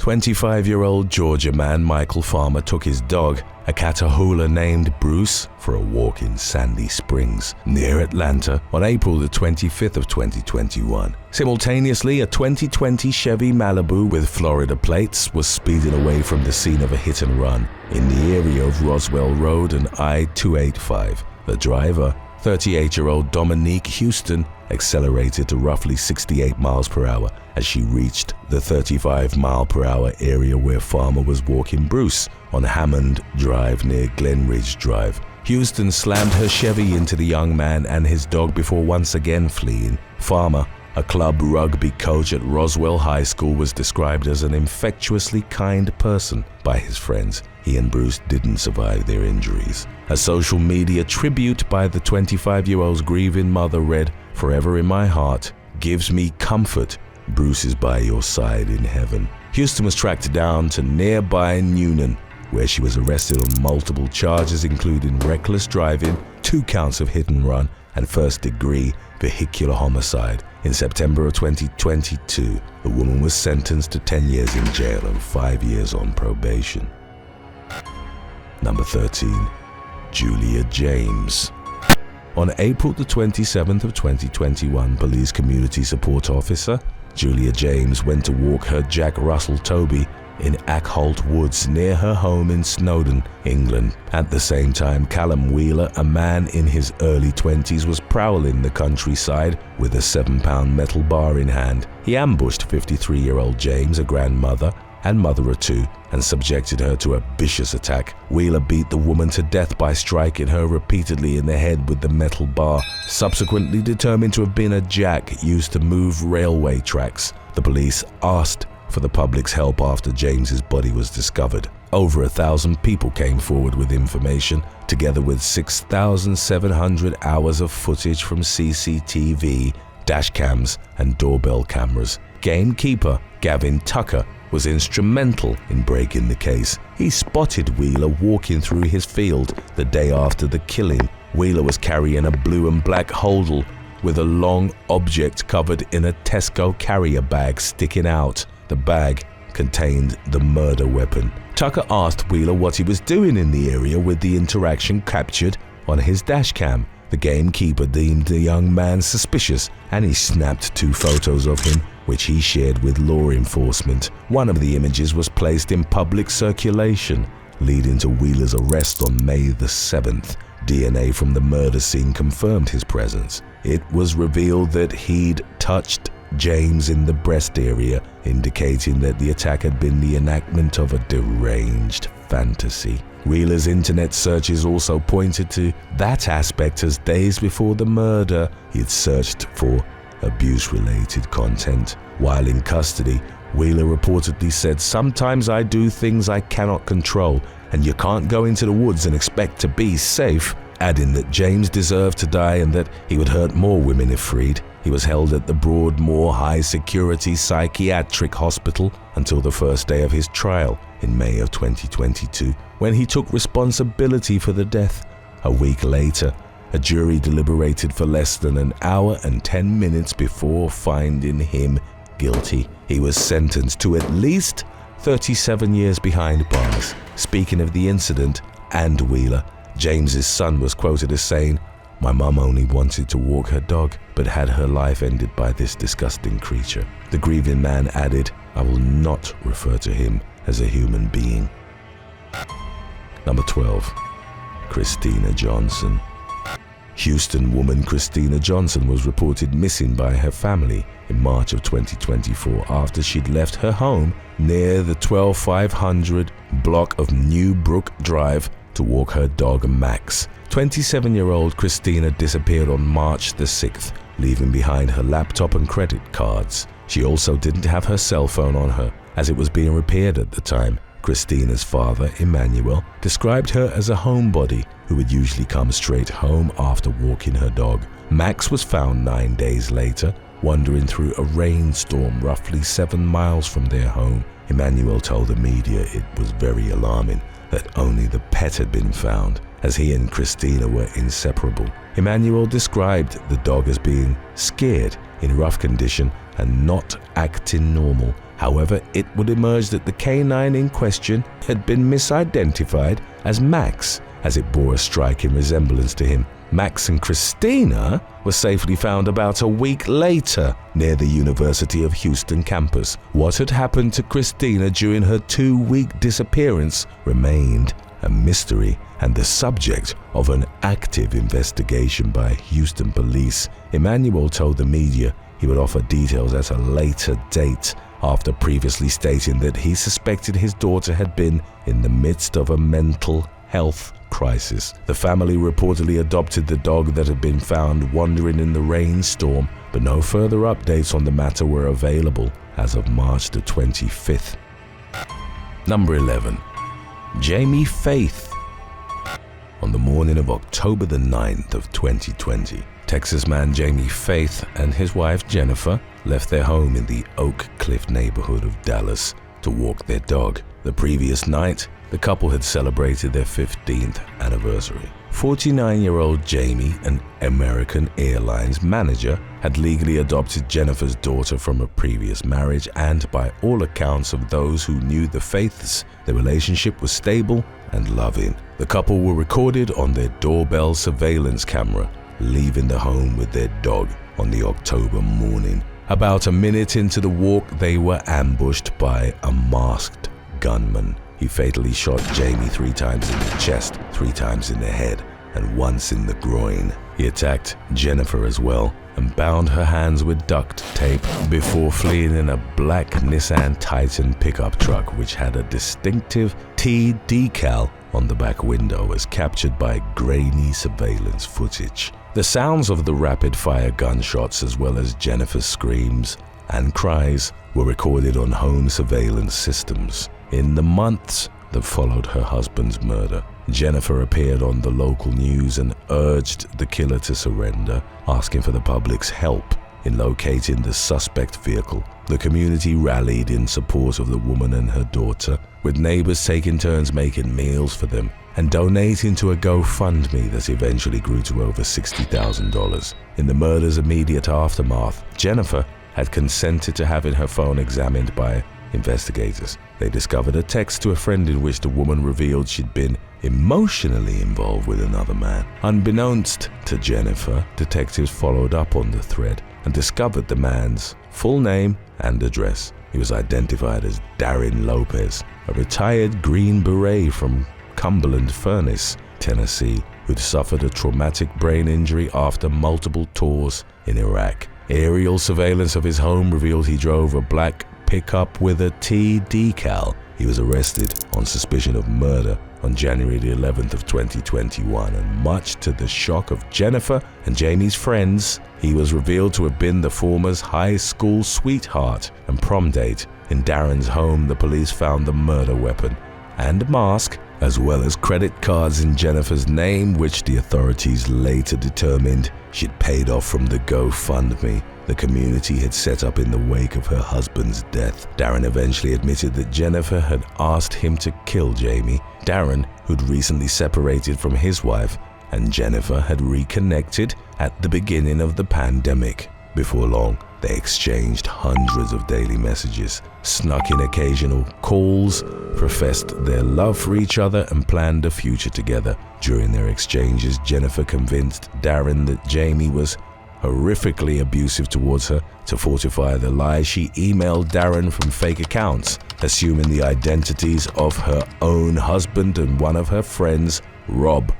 25-year-old Georgia man Michael Farmer took his dog, a Catahoula named Bruce, for a walk in Sandy Springs, near Atlanta, on April the 25th of 2021. Simultaneously, a 2020 Chevy Malibu with Florida plates was speeding away from the scene of a hit and run in the area of Roswell Road and I-285. The driver, 38-year-old Dominique Houston, accelerated to roughly 68 miles per hour as she reached the 35-mile-per-hour area where Farmer was walking Bruce on Hammond Drive near Glenridge Drive. Houston slammed her Chevy into the young man and his dog before once again fleeing. Farmer, a club rugby coach at Roswell High School, was described as an infectiously kind person by his friends. He and Bruce didn't survive their injuries. A social media tribute by the 25-year-old's grieving mother read, "Forever in my heart, gives me comfort. Bruce is by your side in heaven." Houston was tracked down to nearby Newnan, where she was arrested on multiple charges including reckless driving, 2 counts of hit and run, and first-degree vehicular homicide. In September of 2022, the woman was sentenced to 10 years in jail and 5 years on probation. Number 13. Julia James. On April the 27th of 2021, police community support officer Julia James went to walk her Jack Russell Toby in Ackholt Woods near her home in Snowdon, England. At the same time, Callum Wheeler, a man in his early 20s, was prowling the countryside with a 7-pound metal bar in hand. He ambushed 53-year-old James, a grandmother and mother of 2, and subjected her to a vicious attack. Wheeler beat the woman to death by striking her repeatedly in the head with the metal bar, subsequently determined to have been a jack used to move railway tracks. The police asked for the public's help after James's body was discovered. Over 1,000 people came forward with information, together with 6,700 hours of footage from CCTV, dash cams, and doorbell cameras. Gamekeeper Gavin Tucker was instrumental in breaking the case. He spotted Wheeler walking through his field the day after the killing. Wheeler was carrying a blue and black holdall with a long object covered in a Tesco carrier bag sticking out. The bag contained the murder weapon. Tucker asked Wheeler what he was doing in the area with the interaction captured on his dashcam. The gamekeeper deemed the young man suspicious and he snapped 2 photos of him, which he shared with law enforcement. One of the images was placed in public circulation, leading to Wheeler's arrest on May the 7th. DNA from the murder scene confirmed his presence. It was revealed that he'd touched James in the breast area, indicating that the attack had been the enactment of a deranged fantasy. Wheeler's internet searches also pointed to that aspect, as days before the murder, he'd searched for abuse-related content. While in custody, Wheeler reportedly said, "Sometimes I do things I cannot control, and you can't go into the woods and expect to be safe," adding that James deserved to die and that he would hurt more women if freed. He was held at the Broadmoor High-Security Psychiatric Hospital until the first day of his trial in May of 2022, when he took responsibility for the death. A week later, a jury deliberated for less than an hour and 10 minutes before finding him guilty. He was sentenced to at least 37 years behind bars. Speaking of the incident and Wheeler, James's son was quoted as saying, "My mum only wanted to walk her dog, but had her life ended by this disgusting creature." The grieving man added, "I will not refer to him as a human being." Number 12. Christina Johnson. Houston woman Christina Johnson was reported missing by her family in March of 2024 after she'd left her home near the 12500 block of New Brook Drive to walk her dog Max. 27-year-old Christina disappeared on March the 6th, leaving behind her laptop and credit cards. She also didn't have her cell phone on her, as it was being repaired at the time. Christina's father, Emmanuel, described her as a homebody who would usually come straight home after walking her dog. Max was found 9 days later, wandering through a rainstorm roughly 7 miles from their home. Emmanuel told the media it was very alarming that only the pet had been found, as he and Christina were inseparable. Emmanuel described the dog as being scared, in rough condition, and not acting normal. However, it would emerge that the canine in question had been misidentified as Max, as it bore a striking resemblance to him. Max and Christina were safely found about a week later near the University of Houston campus. What had happened to Christina during her 2-week disappearance remained a mystery and the subject of an active investigation by Houston police. Emmanuel told the media he would offer details at a later date, after previously stating that he suspected his daughter had been in the midst of a mental health crisis. The family reportedly adopted the dog that had been found wandering in the rainstorm, but no further updates on the matter were available as of March the 25th. Number 11. Jamie Faith. On the morning of October the 9th of 2020, Texas man Jamie Faith and his wife Jennifer left their home in the Oak Cliff neighborhood of Dallas to walk their dog. The previous night, the couple had celebrated their 15th anniversary. 49-year-old Jamie, an American Airlines manager, had legally adopted Jennifer's daughter from a previous marriage, and by all accounts of those who knew the Faiths, their relationship was stable and loving. The couple were recorded on their doorbell surveillance camera, leaving the home with their dog on the October morning. About a minute into the walk, they were ambushed by a masked gunman. He fatally shot Jamie 3 times in the chest, 3 times in the head, and once in the groin. He attacked Jennifer as well and bound her hands with duct tape before fleeing in a black Nissan Titan pickup truck which had a distinctive T decal on the back window, as captured by grainy surveillance footage. The sounds of the rapid-fire gunshots, as well as Jennifer's screams and cries, were recorded on home surveillance systems. In the months that followed her husband's murder, Jennifer appeared on the local news and urged the killer to surrender, asking for the public's help in locating the suspect vehicle. The community rallied in support of the woman and her daughter, with neighbors taking turns making meals for them and donating to a GoFundMe that eventually grew to over $60,000. In the murder's immediate aftermath, Jennifer had consented to having her phone examined by investigators. They discovered a text to a friend in which the woman revealed she'd been emotionally involved with another man. Unbeknownst to Jennifer, detectives followed up on the thread and discovered the man's full name and address. He was identified as Darren Lopez, a retired Green Beret from Cumberland Furnace, Tennessee, who'd suffered a traumatic brain injury after multiple tours in Iraq. Aerial surveillance of his home revealed he drove a black pickup with a T decal. He was arrested on suspicion of murder on January the 11th of 2021, and much to the shock of Jennifer and Jamie's friends, he was revealed to have been the former's high school sweetheart. And prom date. In Darren's home, the police found the murder weapon and mask, as well as credit cards in Jennifer's name, which the authorities later determined she'd paid off from the GoFundMe the community had set up in the wake of her husband's death. Darren eventually admitted that Jennifer had asked him to kill Jamie. Darren, who'd recently separated from his wife, and Jennifer had reconnected at the beginning of the pandemic. Before long, they exchanged hundreds of daily messages, snuck in occasional calls, professed their love for each other, and planned a future together. During their exchanges, Jennifer convinced Darren that Jamie was horrifically abusive towards her. To fortify the lie, she emailed Darren from fake accounts, assuming the identities of her own husband and one of her friends, Rob.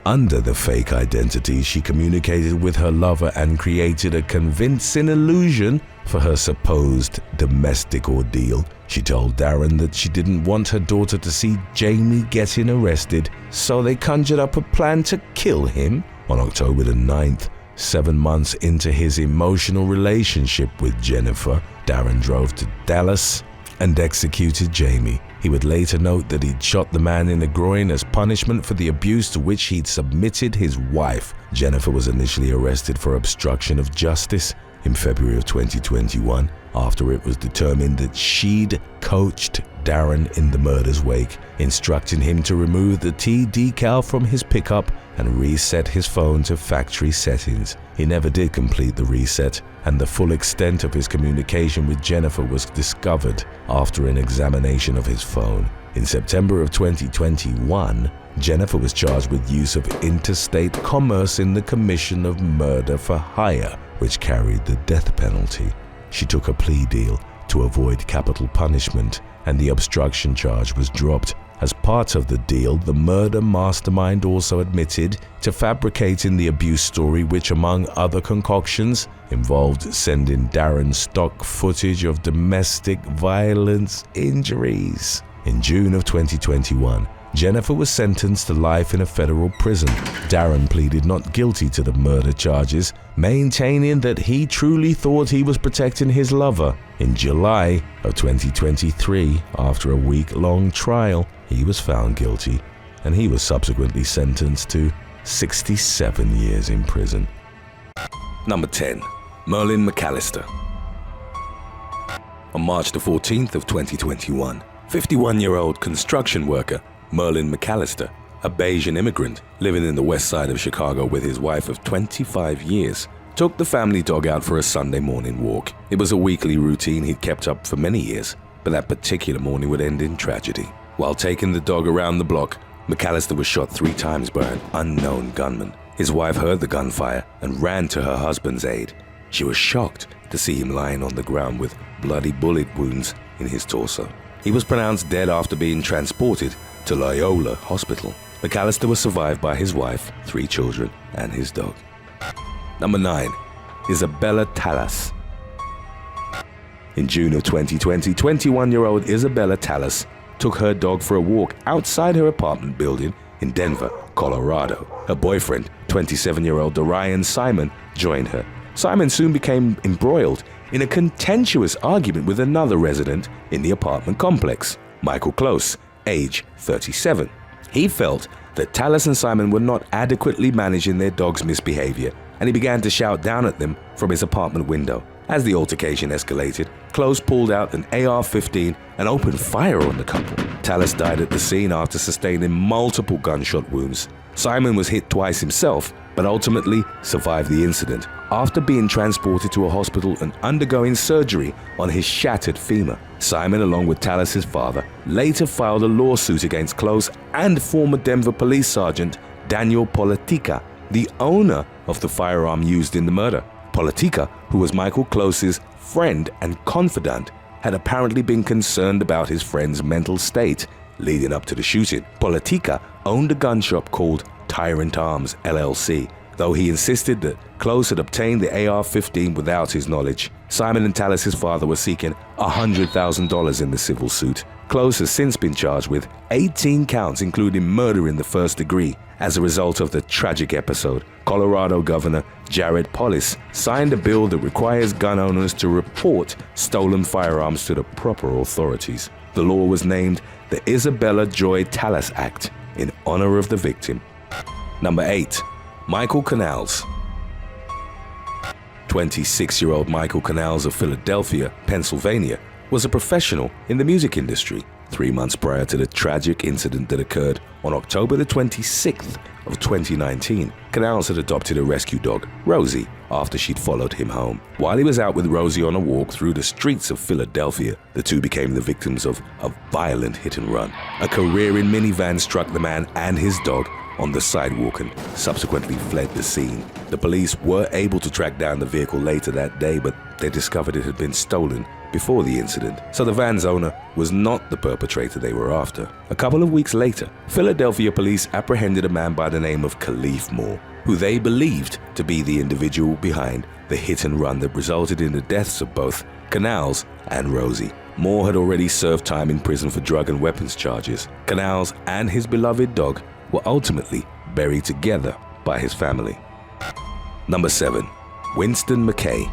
Under the fake identity, she communicated with her lover and created a convincing illusion for her supposed domestic ordeal. She told Darren that she didn't want her daughter to see Jamie getting arrested, so they conjured up a plan to kill him. On October the 9th, 7 months into his emotional relationship with Jennifer, Darren drove to Dallas and executed Jamie. He would later note that he'd shot the man in the groin as punishment for the abuse to which he'd submitted his wife. Jennifer was initially arrested for obstruction of justice in February of 2021, after it was determined that she'd coached Darren in the murder's wake, instructing him to remove the T decal from his pickup and reset his phone to factory settings. He never did complete the reset, and the full extent of his communication with Jennifer was discovered after an examination of his phone. In September of 2021, Jennifer was charged with use of interstate commerce in the commission of murder for hire, which carried the death penalty. She took a plea deal to avoid capital punishment, and the obstruction charge was dropped. As part of the deal, the murder mastermind also admitted to fabricating the abuse story, which, among other concoctions, involved sending Darren stock footage of domestic violence injuries. In June of 2021, Jennifer was sentenced to life in a federal prison. Darren pleaded not guilty to the murder charges, maintaining that he truly thought he was protecting his lover. In July of 2023, after a week-long trial, he was found guilty, and he was subsequently sentenced to 67 years in prison. Number 10. Merlin McAllister. On March the 14th of 2021, 51-year-old construction worker Merlin McAllister, a Bayesian immigrant living in the west side of Chicago with his wife of 25 years, took the family dog out for a Sunday morning walk. It was a weekly routine he'd kept up for many years, but that particular morning would end in tragedy. While taking the dog around the block, McAllister was shot 3 times by an unknown gunman. His wife heard the gunfire and ran to her husband's aid. She was shocked to see him lying on the ground with bloody bullet wounds in his torso. He was pronounced dead after being transported to Loyola Hospital. McAllister was survived by his wife, 3 children, and his dog. Number 9. Isabella Talis. In June of 2020, 21-year-old Isabella Talis took her dog for a walk outside her apartment building in Denver, Colorado. Her boyfriend, 27-year-old Dorian Simon, joined her. Simon soon became embroiled in a contentious argument with another resident in the apartment complex, Michael Close, age 37. He felt that Talis and Simon were not adequately managing their dog's misbehavior, and he began to shout down at them from his apartment window. As the altercation escalated, Close pulled out an AR-15 and opened fire on the couple. Talis died at the scene after sustaining multiple gunshot wounds. Simon was hit twice himself, but ultimately survived the incident after being transported to a hospital and undergoing surgery on his shattered femur. Simon, along with Talis's father, later filed a lawsuit against Close and former Denver police sergeant Daniel Politica, the owner of the firearm used in the murder. Politica, who was Michael Close's friend and confidant, had apparently been concerned about his friend's mental state leading up to the shooting. Politica owned a gun shop called Tyrant Arms LLC, though he insisted that Close had obtained the AR-15 without his knowledge. Simon and Talis's father were seeking $100,000 in the civil suit. Close has since been charged with 18 counts, including murder in the first degree. As a result of the tragic episode, Colorado Governor Jared Polis signed a bill that requires gun owners to report stolen firearms to the proper authorities. The law was named the Isabella Joy Talis Act in honor of the victim. Number 8. Michael Canals. 26-year-old Michael Canals of Philadelphia, Pennsylvania, was a professional in the music industry. 3 months prior to the tragic incident that occurred on October the 26th of 2019, Canals had adopted a rescue dog, Rosie, after she'd followed him home. While he was out with Rosie on a walk through the streets of Philadelphia, the two became the victims of a violent hit and run. A careering minivan struck the man and his dog on the sidewalk and subsequently fled the scene. The police were able to track down the vehicle later that day, but they discovered it had been stolen before the incident, so the van's owner was not the perpetrator they were after. A couple of weeks later, Philadelphia police apprehended a man by the name of Khalif Moore, who they believed to be the individual behind the hit and run that resulted in the deaths of both Canals and Rosie. Moore had already served time in prison for drug and weapons charges. Canals and his beloved dog were ultimately buried together by his family. Number 7. Winston McCay.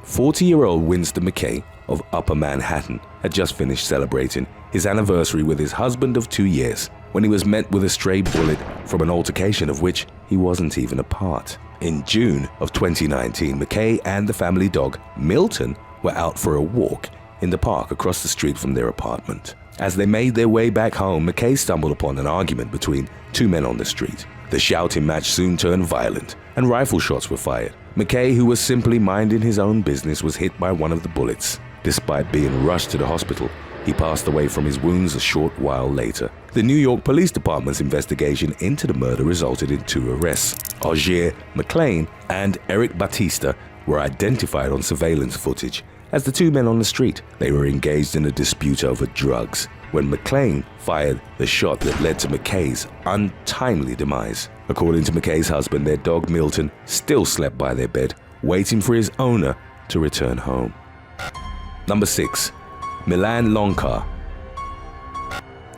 40-year-old Winston McCay of Upper Manhattan had just finished celebrating his anniversary with his husband of 2 years when he was met with a stray bullet from an altercation of which he wasn't even a part. In June of 2019, McCay and the family dog, Milton, were out for a walk in the park across the street from their apartment. As they made their way back home, McCay stumbled upon an argument between 2 men on the street. The shouting match soon turned violent, and rifle shots were fired. McCay, who was simply minding his own business, was hit by one of the bullets. Despite being rushed to the hospital, he passed away from his wounds a short while later. The New York Police Department's investigation into the murder resulted in 2 arrests. Auger McLean and Eric Batista were identified on surveillance footage as the 2 men on the street. They were engaged in a dispute over drugs when McLean fired the shot that led to McCay's untimely demise. According to McCay's husband, their dog Milton still slept by their bed, waiting for his owner to return home. Number 6. Milan Lanar.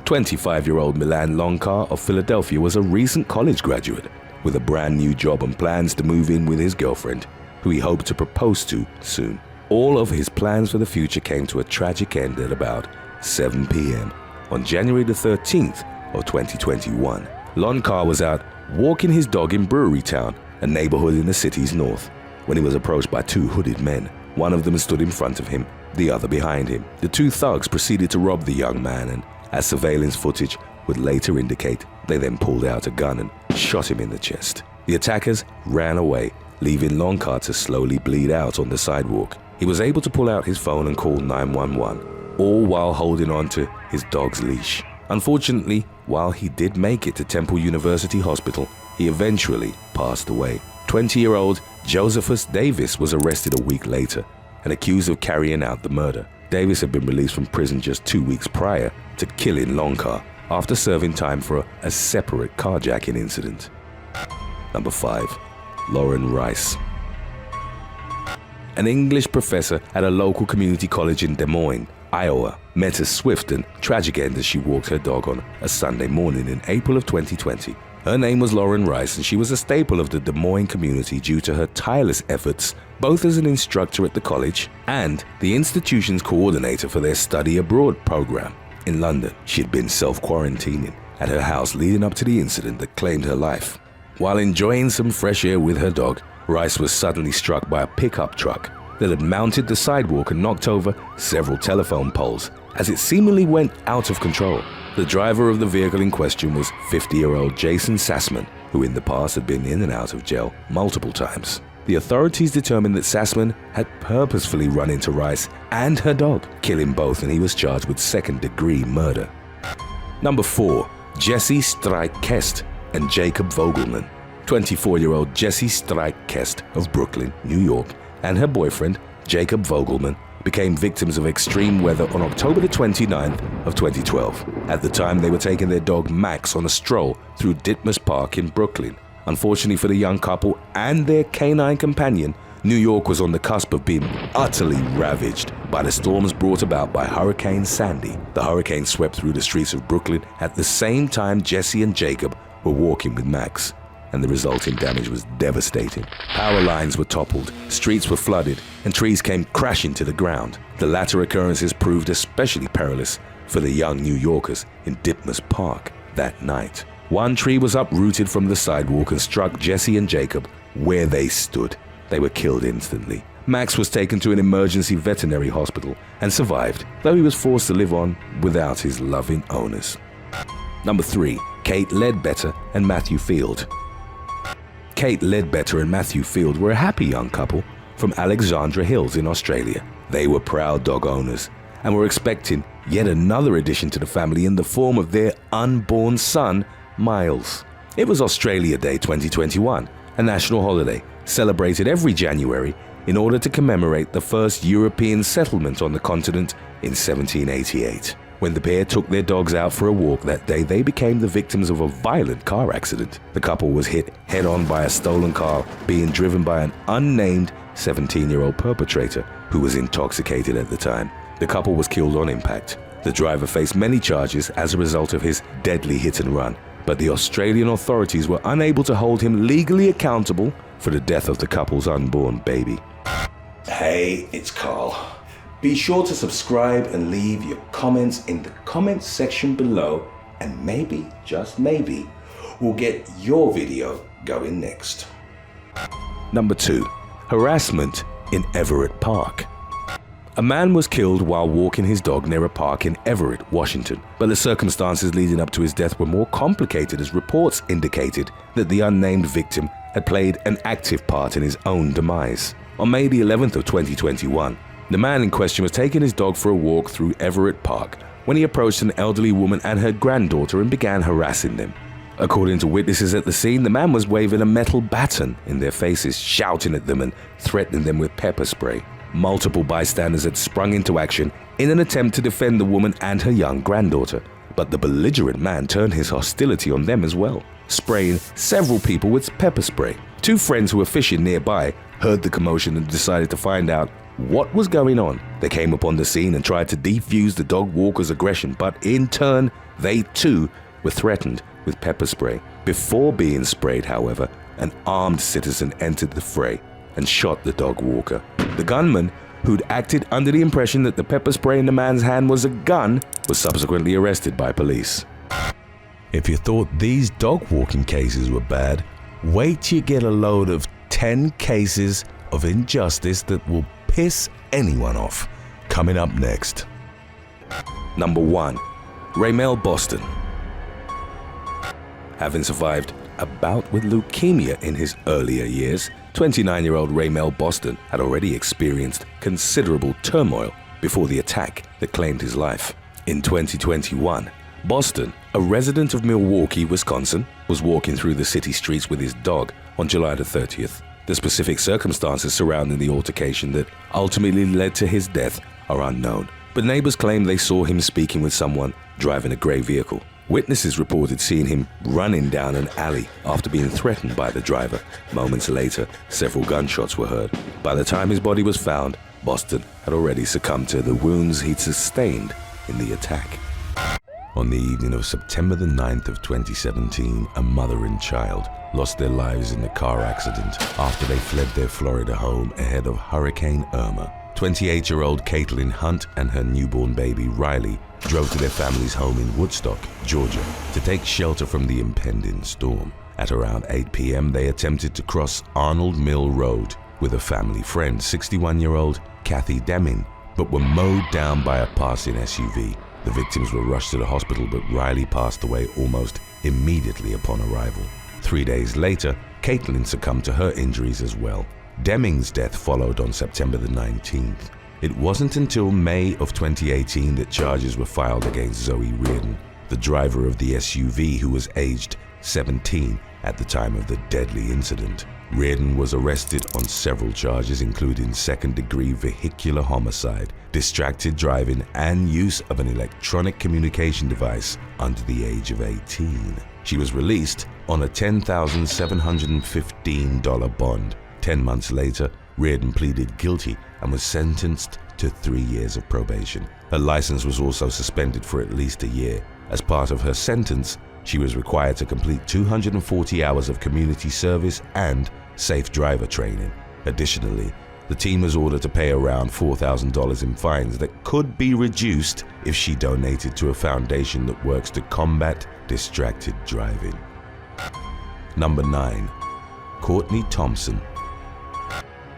25-year-old Milan Lanar of Philadelphia was a recent college graduate with a brand new job and plans to move in with his girlfriend, who he hoped to propose to soon. All of his plans for the future came to a tragic end at about 7 p.m. on January the 13th of 2021. Lanar was out walking his dog in Brewery Town, a neighborhood in the city's north, when he was approached by 2 hooded men. One of them stood in front of him, the other behind him. The 2 thugs proceeded to rob the young man, and as surveillance footage would later indicate, they then pulled out a gun and shot him in the chest. The attackers ran away, leaving Lanar to slowly bleed out on the sidewalk. He was able to pull out his phone and call 911, all while holding on to his dog's leash. Unfortunately, while he did make it to Temple University Hospital, he eventually passed away. 20-year-old Josephus Davis was arrested a week later and accused of carrying out the murder. Davis had been released from prison just 2 weeks prior to killing Lanar after serving time for a separate carjacking incident. Number 5. Lauren Rice. An English professor at a local community college in Des Moines, Iowa, met a swift and tragic end as she walked her dog on a Sunday morning in April of 2020. Her name was Lauren Rice, and she was a staple of the Des Moines community due to her tireless efforts, both as an instructor at the college and the institution's coordinator for their study abroad program. In London, she had been self-quarantining at her house leading up to the incident that claimed her life. While enjoying some fresh air with her dog, Rice was suddenly struck by a pickup truck that had mounted the sidewalk and knocked over several telephone poles as it seemingly went out of control. The driver of the vehicle in question was 50-year-old Jason Sassman, who in the past had been in and out of jail multiple times. The authorities determined that Sassman had purposefully run into Rice and her dog, killing both, and he was charged with second-degree murder. Number 4. Jesse Strike Kest and Jacob Vogelman. 24-year-old Jesse Strike Kest of Brooklyn, New York, and her boyfriend, Jacob Vogelman, became victims of extreme weather on October the 29th of 2012. At the time, they were taking their dog Max on a stroll through Ditmas Park in Brooklyn. Unfortunately for the young couple and their canine companion, New York was on the cusp of being utterly ravaged by the storms brought about by Hurricane Sandy. The hurricane swept through the streets of Brooklyn at the same time Jesse and Jacob were walking with Max, and the resulting damage was devastating. Power lines were toppled, streets were flooded, and trees came crashing to the ground. The latter occurrences proved especially perilous for the young New Yorkers in Ditmas Park that night. One tree was uprooted from the sidewalk and struck Jesse and Jacob where they stood. They were killed instantly. Max was taken to an emergency veterinary hospital and survived, though he was forced to live on without his loving owners. Number 3. Kate Leadbetter and Matthew Field. Kate Leadbetter and Matthew Field were a happy young couple from Alexandra Hills in Australia. They were proud dog owners and were expecting yet another addition to the family in the form of their unborn son, Miles. It was Australia Day 2021, a national holiday celebrated every January in order to commemorate the first European settlement on the continent in 1788. When the pair took their dogs out for a walk that day, they became the victims of a violent car accident. The couple was hit head-on by a stolen car being driven by an unnamed 17-year-old perpetrator who was intoxicated at the time. The couple was killed on impact. The driver faced many charges as a result of his deadly hit and run, but the Australian authorities were unable to hold him legally accountable for the death of the couple's unborn baby. Hey, it's Carl. Be sure to subscribe and leave your comments in the comments section below, and maybe, just maybe, we'll get your video going next. Number 2. Harassment in Everett Park. A man was killed while walking his dog near a park in Everett, Washington, but the circumstances leading up to his death were more complicated as reports indicated that the unnamed victim had played an active part in his own demise. On May the 11th of 2021, the man in question was taking his dog for a walk through Everett Park when he approached an elderly woman and her granddaughter and began harassing them. According to witnesses at the scene, the man was waving a metal baton in their faces, shouting at them and threatening them with pepper spray. Multiple bystanders had sprung into action in an attempt to defend the woman and her young granddaughter, but the belligerent man turned his hostility on them as well, spraying several people with pepper spray. Two friends who were fishing nearby heard the commotion and decided to find out what was going on. They came upon the scene and tried to defuse the dog walker's aggression, but in turn, they too were threatened with pepper spray. Before being sprayed, however, an armed citizen entered the fray and shot the dog walker. The gunman, who'd acted under the impression that the pepper spray in the man's hand was a gun, was subsequently arrested by police. If you thought these dog walking cases were bad, wait till you get a load of 10 cases of injustice that will piss anyone off. Coming up next. Number 1. Rayel Boston. Having survived a bout with leukemia in his earlier years, 29-year-old Rayel Boston had already experienced considerable turmoil before the attack that claimed his life. In 2021, Boston, a resident of Milwaukee, Wisconsin, was walking through the city streets with his dog on July the 30th. The specific circumstances surrounding the altercation that ultimately led to his death are unknown, but neighbors claim they saw him speaking with someone driving a gray vehicle. Witnesses reported seeing him running down an alley after being threatened by the driver. Moments later, several gunshots were heard. By the time his body was found, Boston had already succumbed to the wounds he'd sustained in the attack. On the evening of September the 9th of 2017, a mother and child lost their lives in a car accident after they fled their Florida home ahead of Hurricane Irma. 28-year-old Caitlin Hunt and her newborn baby Riley drove to their family's home in Woodstock, Georgia, to take shelter from the impending storm. At around 8 p.m., they attempted to cross Arnold Mill Road with a family friend, 61-year-old Kathy Deming, but were mowed down by a passing SUV. The victims were rushed to the hospital, but Riley passed away almost immediately upon arrival. 3 days later, Caitlin succumbed to her injuries as well. Deming's death followed on September the 19th. It wasn't until May of 2018 that charges were filed against Zoe Ren, the driver of the SUV, who was aged 17 at the time of the deadly incident. Ren was arrested on several charges, including second-degree vehicular homicide, distracted driving, and use of an electronic communication device under the age of 18. She was released on a $10,715 bond. 10 months later, Reardon pleaded guilty and was sentenced to 3 years of probation. Her license was also suspended for at least a year. As part of her sentence, she was required to complete 240 hours of community service and safe driver training. Additionally, the team was ordered to pay around $4,000 in fines that could be reduced if she donated to a foundation that works to combat distracted driving. Number 9. Courtney Thompson.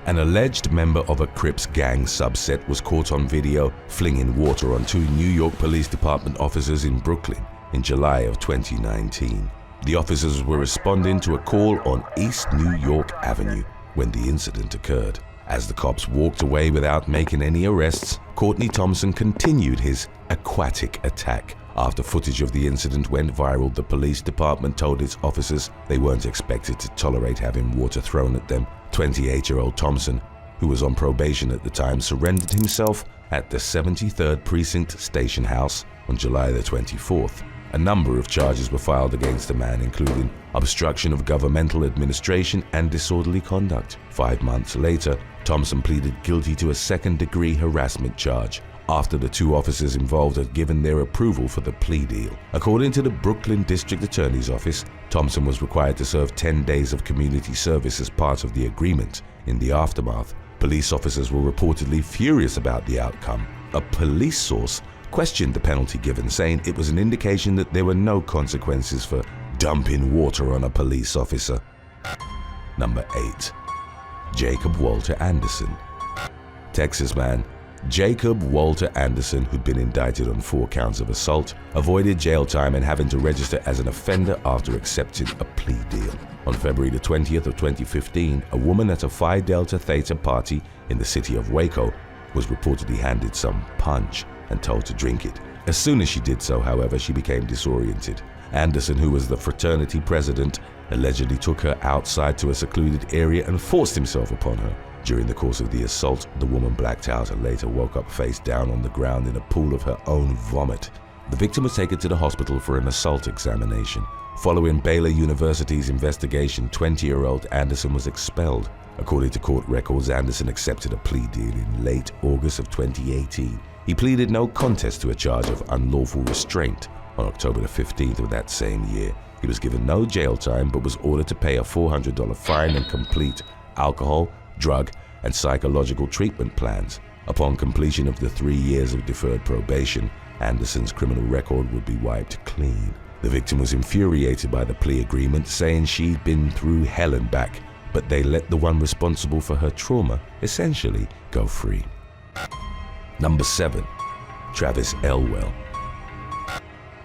An alleged member of a Crips gang subset was caught on video flinging water on 2 New York Police Department officers in Brooklyn in July of 2019. The officers were responding to a call on East New York Avenue when the incident occurred. As the cops walked away without making any arrests, Courtney Thompson continued his aquatic attack. After footage of the incident went viral, the police department told its officers they weren't expected to tolerate having water thrown at them. 28-year-old Thompson, who was on probation at the time, surrendered himself at the 73rd Precinct Station House on July the 24th. A number of charges were filed against the man, including obstruction of governmental administration and disorderly conduct. 5 months later, Thompson pleaded guilty to a second-degree harassment charge after the 2 officers involved had given their approval for the plea deal. According to the Brooklyn District Attorney's Office, Thompson was required to serve 10 days of community service as part of the agreement. In the aftermath, police officers were reportedly furious about the outcome. A police source questioned the penalty given, saying it was an indication that there were no consequences for dumping water on a police officer. Number 8. Jacob Walter Anderson. Texas man Jacob Walter Anderson, who'd been indicted on 4 counts of assault, avoided jail time and having to register as an offender after accepting a plea deal. On February the 20th of 2015, a woman at a Phi Delta Theta party in the city of Waco was reportedly handed some punch and told to drink it. As soon as she did so, however, she became disoriented. Anderson, who was the fraternity president, allegedly took her outside to a secluded area and forced himself upon her. During the course of the assault, the woman blacked out and later woke up face down on the ground in a pool of her own vomit. The victim was taken to the hospital for an assault examination. Following Baylor University's investigation, 20-year-old Anderson was expelled. According to court records, Anderson accepted a plea deal in late August of 2018. He pleaded no contest to a charge of unlawful restraint. On October the 15th of that same year, he was given no jail time but was ordered to pay a $400 fine and complete alcohol, drug, and psychological treatment plans. Upon completion of the 3 years of deferred probation, Anderson's criminal record would be wiped clean. The victim was infuriated by the plea agreement, saying she'd been through hell and back, but they let the one responsible for her trauma essentially go free. Number 7. Travis Elwell.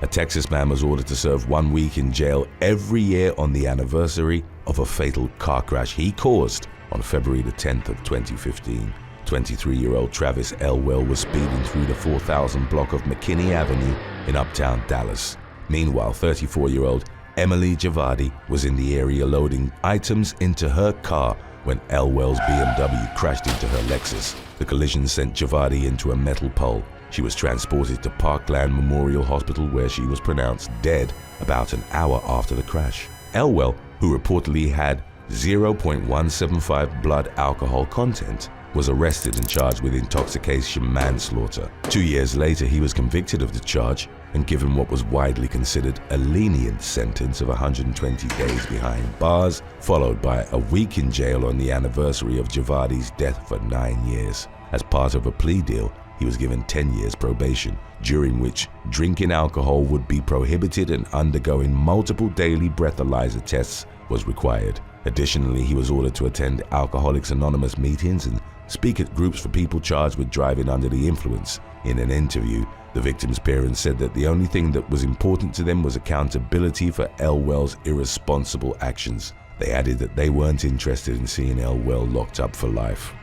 A Texas man was ordered to serve 1 week in jail every year on the anniversary of a fatal car crash he caused. On February the 10th of 2015, 23-year-old Travis Elwell was speeding through the 4000 block of McKinney Avenue in uptown Dallas. Meanwhile, 34-year-old Emily Javadi was in the area loading items into her car when Elwell's BMW crashed into her Lexus. The collision sent Javadi into a metal pole. She was transported to Parkland Memorial Hospital, where she was pronounced dead about an hour after the crash. Elwell, who reportedly had 0.175 blood alcohol content, was arrested and charged with intoxication manslaughter. 2 years later, he was convicted of the charge and given what was widely considered a lenient sentence of 120 days behind bars, followed by a week in jail on the anniversary of Javadi's death for 9 years. As part of a plea deal, he was given 10 years probation, during which drinking alcohol would be prohibited and undergoing multiple daily breathalyzer tests was required. Additionally, he was ordered to attend Alcoholics Anonymous meetings and speak at groups for people charged with driving under the influence. In an interview, the victim's parents said that the only thing that was important to them was accountability for Elwell's irresponsible actions. They added that they weren't interested in seeing Elwell locked up for life.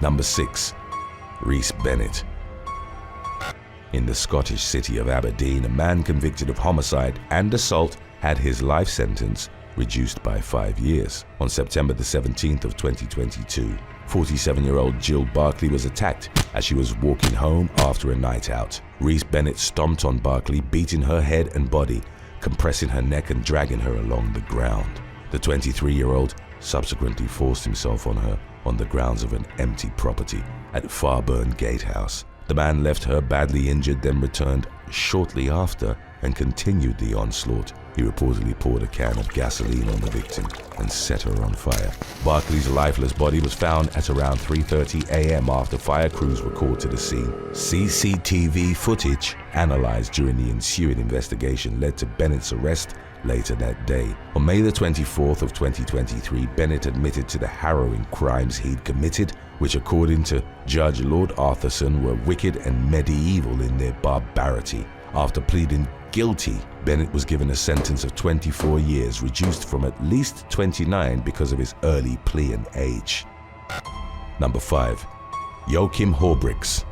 Number 6. Reese Bennett. In the Scottish city of Aberdeen, a man convicted of homicide and assault had his life sentence reduced by 5 years. On September the 17th of 2022, 47-year-old Jill Barkley was attacked as she was walking home after a night out. Reese Bennett stomped on Barkley, beating her head and body, compressing her neck and dragging her along the ground. The 23-year-old subsequently forced himself on her on the grounds of an empty property at Farburn Gatehouse. The man left her badly injured, then returned shortly after and continued the onslaught. He reportedly poured a can of gasoline on the victim and set her on fire. Barkley's lifeless body was found at around 3:30 a.m. after fire crews were called to the scene. CCTV footage analyzed during the ensuing investigation led to Bennett's arrest later that day. On May the 24th of 2023, Bennett admitted to the harrowing crimes he'd committed, which according to Judge Lord Arthurson were wicked and medieval in their barbarity. After pleading guilty, Bennett was given a sentence of 24 years, reduced from at least 29 because of his early plea and age. Number 5. Joachim Horbricks.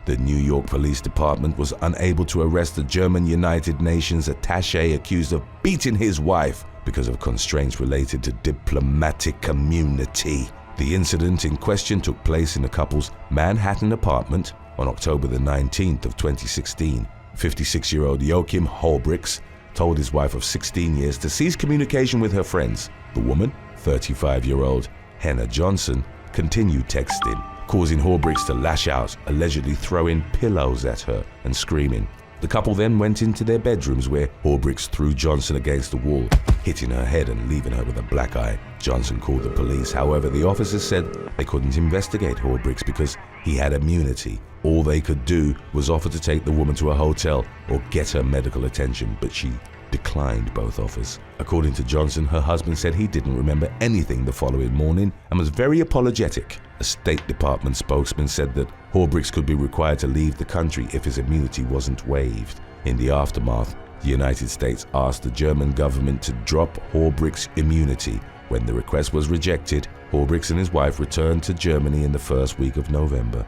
The New York Police Department was unable to arrest the German United Nations attaché accused of beating his wife because of constraints related to diplomatic community. The incident in question took place in the couple's Manhattan apartment on October the 19th of 2016. 56-year-old Joachim Horbricks told his wife of 16 years to cease communication with her friends. The woman, 35-year-old Hannah Johnson, continued texting, causing Horbricks to lash out, allegedly throwing pillows at her and screaming. The couple then went into their bedrooms, where Horbricks threw Johnson against the wall, hitting her head and leaving her with a black eye. Johnson called the police. However, the officers said they couldn't investigate Horbricks because he had immunity. All they could do was offer to take the woman to a hotel or get her medical attention, but she declined both offers. According to Johnson, her husband said he didn't remember anything the following morning and was very apologetic. A State Department spokesman said that Horbrooks could be required to leave the country if his immunity wasn't waived. In the aftermath, the United States asked the German government to drop Horbrooks' immunity. When the request was rejected, Horbrooks and his wife returned to Germany in the first week of November.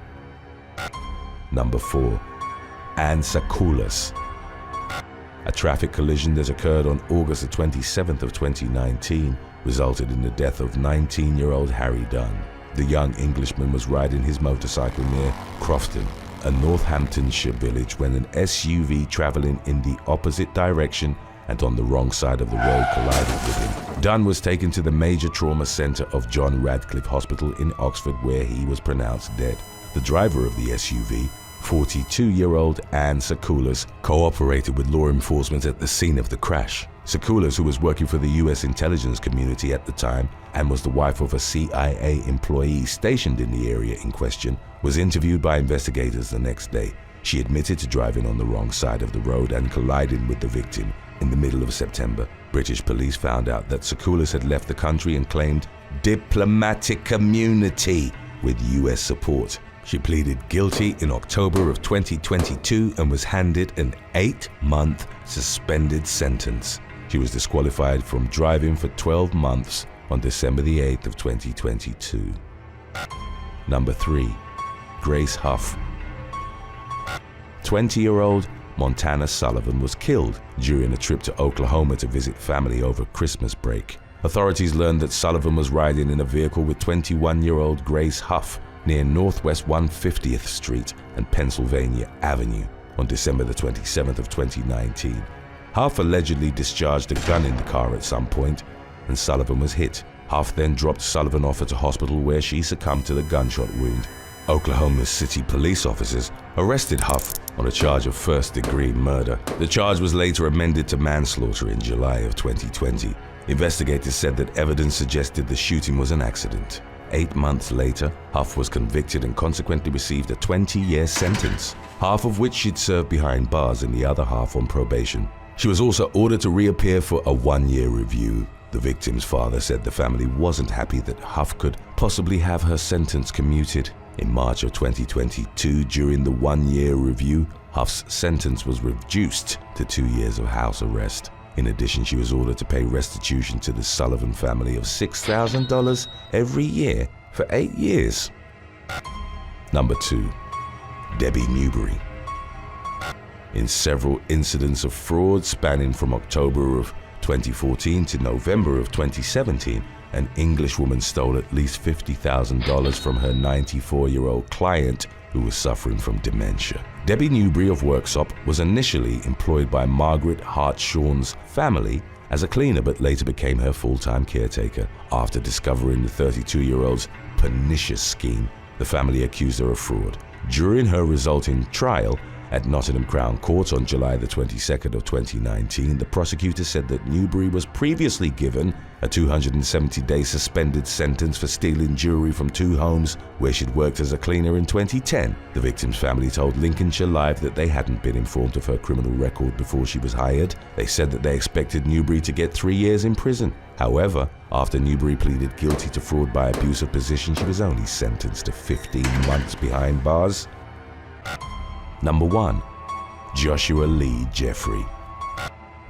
Number 4. Anne Sakulas. A traffic collision that occurred on August the 27th of 2019 resulted in the death of 19-year-old Harry Dunn. The young Englishman was riding his motorcycle near Crofton, a Northamptonshire village, when an SUV traveling in the opposite direction and on the wrong side of the road collided with him. Dunn was taken to the Major Trauma Centre of John Radcliffe Hospital in Oxford, where he was pronounced dead. The driver of the SUV, 42-year-old Anne Sakulas, cooperated with law enforcement at the scene of the crash. Sakulas, who was working for the U.S. intelligence community at the time and was the wife of a CIA employee stationed in the area in question, was interviewed by investigators the next day. She admitted to driving on the wrong side of the road and colliding with the victim in the middle of September. British police found out that Sakulas had left the country and claimed diplomatic immunity with U.S. support. She pleaded guilty in October of 2022 and was handed an 8-month suspended sentence. She was disqualified from driving for 12 months on December the 8th of 2022. Number 3. Grace Huff. 20-year-old Montana Sullivan was killed during a trip to Oklahoma to visit family over Christmas break. Authorities learned that Sullivan was riding in a vehicle with 21-year-old Grace Huff near Northwest 150th Street and Pennsylvania Avenue on December the 27th of 2019. Huff allegedly discharged a gun in the car at some point, and Sullivan was hit. Huff then dropped Sullivan off at a hospital where she succumbed to the gunshot wound. Oklahoma City police officers arrested Huff on a charge of first-degree murder. The charge was later amended to manslaughter in July of 2020. Investigators said that evidence suggested the shooting was an accident. 8 months later, Huff was convicted and consequently received a 20-year sentence, half of which she'd served behind bars and the other half on probation. She was also ordered to reappear for a 1-year review. The victim's father said the family wasn't happy that Huff could possibly have her sentence commuted. In March of 2022, during the 1-year review, Huff's sentence was reduced to 2 years of house arrest. In addition, she was ordered to pay restitution to the Sullivan family of $6,000 every year for 8 years. Number 2. Debbie Newbery. In several incidents of fraud spanning from October of 2014 to November of 2017, an Englishwoman stole at least $50,000 from her 94-year-old client who was suffering from dementia. Debbie Newbery of Worksop was initially employed by Margaret Hartshorn's family as a cleaner, but later became her full-time caretaker. After discovering the 32-year-old's pernicious scheme, the family accused her of fraud. During her resulting trial at Nottingham Crown Court on July the 22nd of 2019, the prosecutor said that Newbery was previously given a 270-day suspended sentence for stealing jewelry from 2 homes where she'd worked as a cleaner in 2010. The victim's family told Lincolnshire Live that they hadn't been informed of her criminal record before she was hired. They said that they expected Newbery to get 3 years in prison. However, after Newbery pleaded guilty to fraud by abuse of position, she was only sentenced to 15 months behind bars. Number 1. Joshua Lee Jeffrey.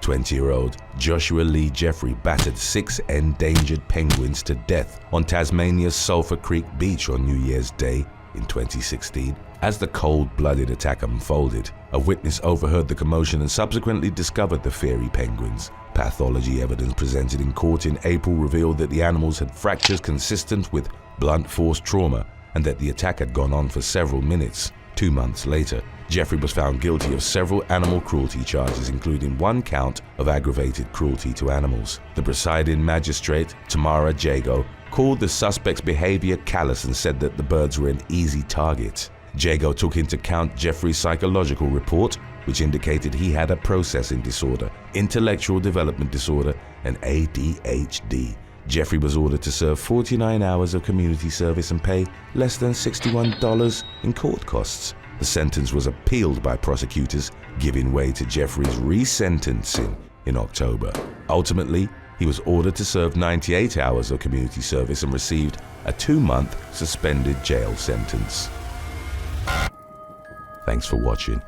20-year-old Joshua Lee Jeffrey battered 6 endangered penguins to death on Tasmania's Sulphur Creek Beach on New Year's Day in 2016. As the cold-blooded attack unfolded, a witness overheard the commotion and subsequently discovered the fairy penguins. Pathology evidence presented in court in April revealed that the animals had fractures consistent with blunt force trauma and that the attack had gone on for several minutes. 2 months later, Jeffrey was found guilty of several animal cruelty charges, including 1 count of aggravated cruelty to animals. The presiding magistrate, Tamara Jago, called the suspect's behavior callous and said that the birds were an easy target. Jago took into account Jeffrey's psychological report, which indicated he had a processing disorder, intellectual development disorder, and ADHD. Jeffrey was ordered to serve 49 hours of community service and pay less than $61 in court costs. The sentence was appealed by prosecutors, giving way to Jeffrey's resentencing in October. Ultimately, he was ordered to serve 98 hours of community service and received a 2-month suspended jail sentence. Thanks for watching.